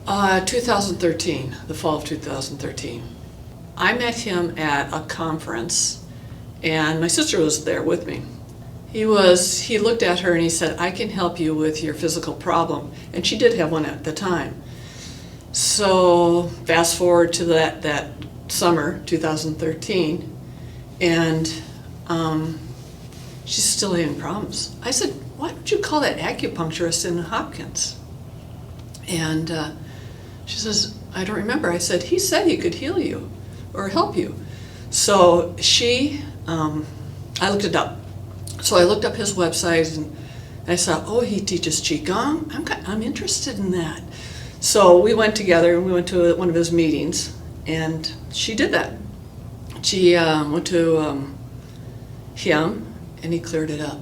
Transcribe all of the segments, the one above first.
2013, the fall of 2013. I met him at a conference, and my sister was there with me. He looked at her and he said, I can help you with your physical problem. And she did have one at the time. So fast forward to that summer, 2013, and she's still having problems. I said, why don't you call that acupuncturist in Hopkins? And she says, I don't remember. I said, he said he could heal you or help you. So I looked it up. So I looked up his website and I saw, oh, he teaches Qigong. I'm interested in that. So we went together and we went to one of his meetings, and she did that. She went to him and he cleared it up.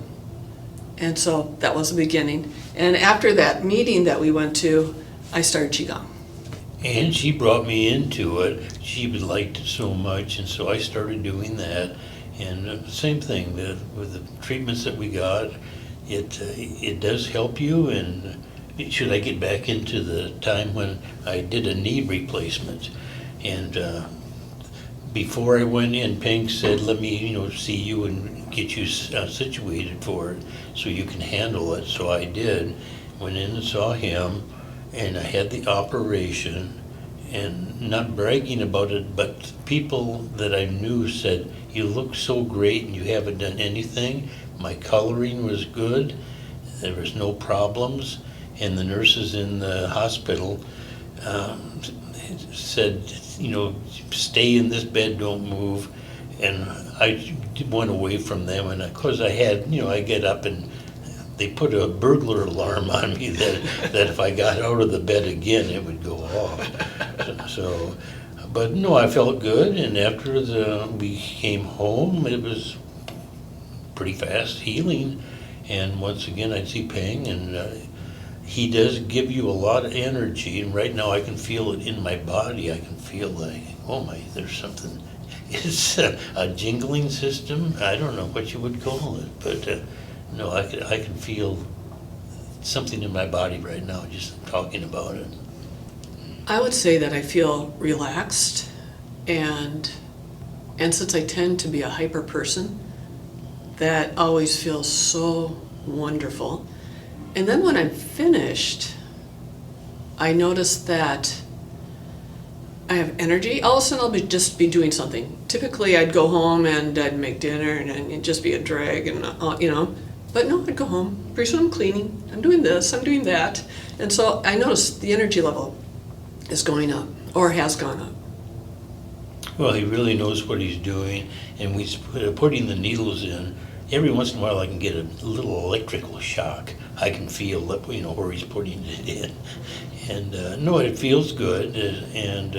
And so that was the beginning. And after that meeting that we went to, I started Qigong. And she brought me into it. She liked it so much, and so I started doing that. And the same thing with the treatments that we got, it does help you. And should I get back into the time when I did a knee replacement, and before I went in, Peng said, "Let me, see you and get you situated for it, so you can handle it." So I did. Went in and saw him, and I had the operation. And not bragging about it, but people that I knew said, you look so great and you haven't done anything. My coloring was good. There was no problems. And the nurses in the hospital said, stay in this bed, don't move. And I went away from them. And of course I had, I get up and they put a burglar alarm on me that if I got out of the bed again, it would go off. But no, I felt good, and after we came home, it was pretty fast healing. And once again, I'd see Peng, and he does give you a lot of energy, and right now I can feel it in my body. I can feel like, there's something. It's a jingling system. I don't know what you would call it, but no, I can feel something in my body right now just talking about it. I would say that I feel relaxed, and since I tend to be a hyper person, that always feels so wonderful. And then when I'm finished, I notice that I have energy. All of a sudden I'll just be doing something. Typically I'd go home and I'd make dinner and it'd just be a drag, and but no, I'd go home. Pretty soon I'm cleaning, I'm doing this, I'm doing that. And so I notice the energy level is going up, or has gone up. Well, he really knows what he's doing, and we putting the needles in. Every once in a while I can get a little electrical shock. I can feel where he's putting it in. And no, it feels good, and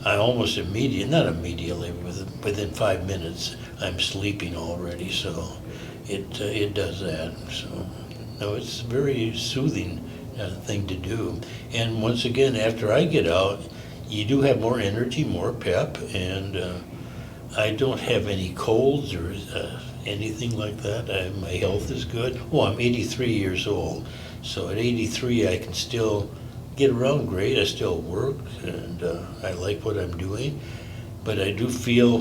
I almost not immediately, within 5 minutes, I'm sleeping already, so it does that. So no, it's a very soothing thing to do. And once again, after I get out, you do have more energy, more pep, and I don't have any colds or anything like that. My health is good. I'm 83 years old, so at 83 I can still get around great. I still work, and I like what I'm doing. But I do feel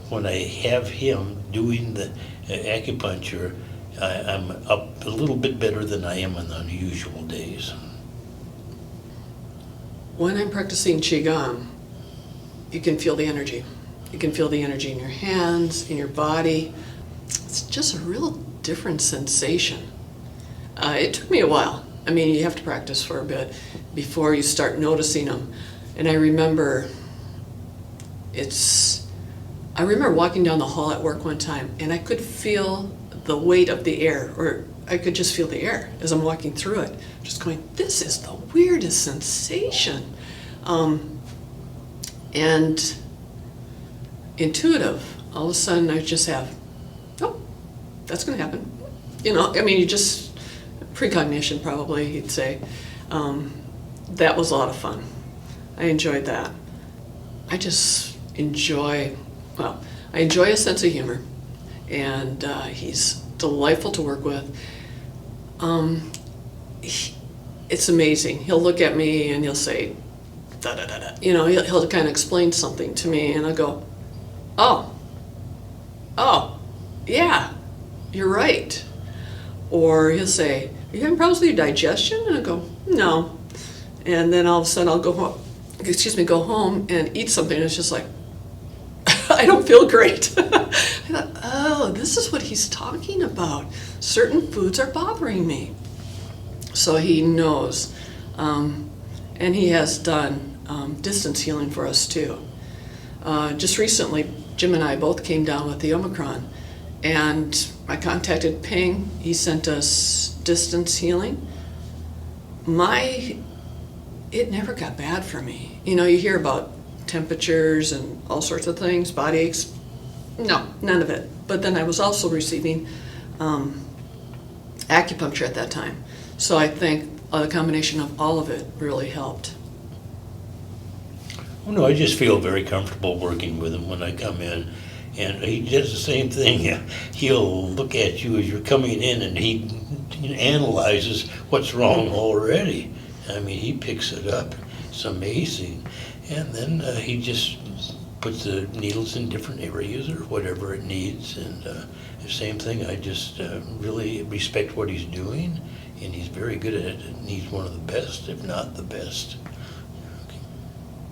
when I have him doing the acupuncture, I'm up a little bit better than I am on unusual days. When I'm practicing Qigong, you can feel the energy. You can feel the energy in your hands, in your body. It's just a real different sensation. It took me a while. I mean, you have to practice for a bit before you start noticing them. And I remember walking down the hall at work one time, and I could feel the weight of the air, or I could just feel the air as I'm walking through it. Just going, this is the weirdest sensation. And intuitive. All of a sudden I just have, that's going to happen. You just, precognition probably, you'd say. That was a lot of fun. I enjoyed that. I just enjoy a sense of humor, and he's delightful to work with. it's amazing. He'll look at me and he'll say, da da da da. You know, he'll kind of explain something to me, and I'll go, oh, yeah, you're right. Or he'll say, are you having problems with your digestion? And I go, no. And then all of a sudden I'll go home and eat something, and it's just like, I don't feel great. I thought, oh, this is what he's talking about. Certain foods are bothering me. So he knows. And he has done distance healing for us too. Just recently, Jim and I both came down with the Omicron, and I contacted Peng. He sent us distance healing. It never got bad for me. You know, you hear about temperatures and all sorts of things, body aches. No, none of it. But then I was also receiving acupuncture at that time. So I think the combination of all of it really helped. Oh, no, I just feel very comfortable working with him when I come in. And he does the same thing. He'll look at you as you're coming in, and he analyzes what's wrong already. I mean, he picks it up. It's amazing. And then he just puts the needles in different areas or whatever it needs. And the same thing, I just really respect what he's doing, and he's very good at it. And he's one of the best, if not the best.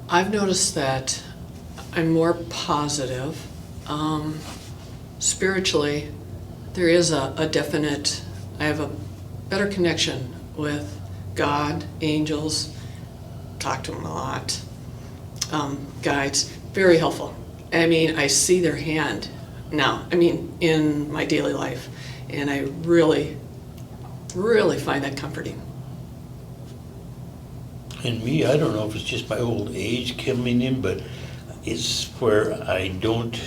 I've noticed that I'm more positive. Spiritually, there is a definite, I have a better connection with God, angels, talk to them a lot, guides, very helpful. I mean, I see their hand now, in my daily life, and I really, really find that comforting. And me, I don't know if it's just my old age coming in, but it's where I don't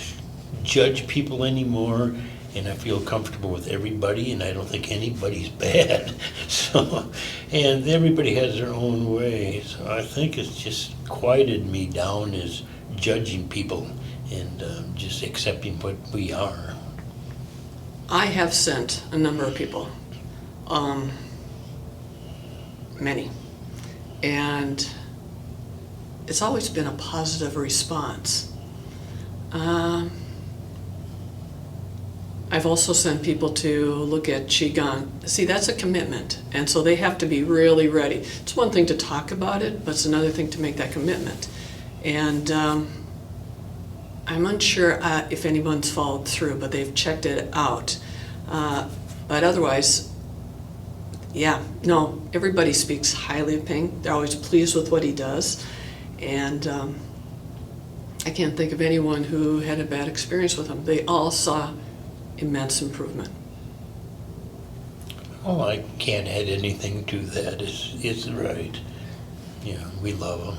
judge people anymore, and I feel comfortable with everybody, and I don't think anybody's bad. So, and everybody has their own way. So I think it's just quieted me down as judging people and just accepting what we are. I have sent a number of people, many, and it's always been a positive response. I've also sent people to look at QIGONG. See, that's a commitment, and so they have to be really ready. It's one thing to talk about it, but it's another thing to make that commitment. And I'm unsure if anyone's followed through, but they've checked it out. But otherwise, yeah, no, everybody speaks highly of Peng. They're always pleased with what he does. And I can't think of anyone who had a bad experience with him. They all saw immense improvement. Oh, I can't add anything to that. It's right. Yeah, we love him.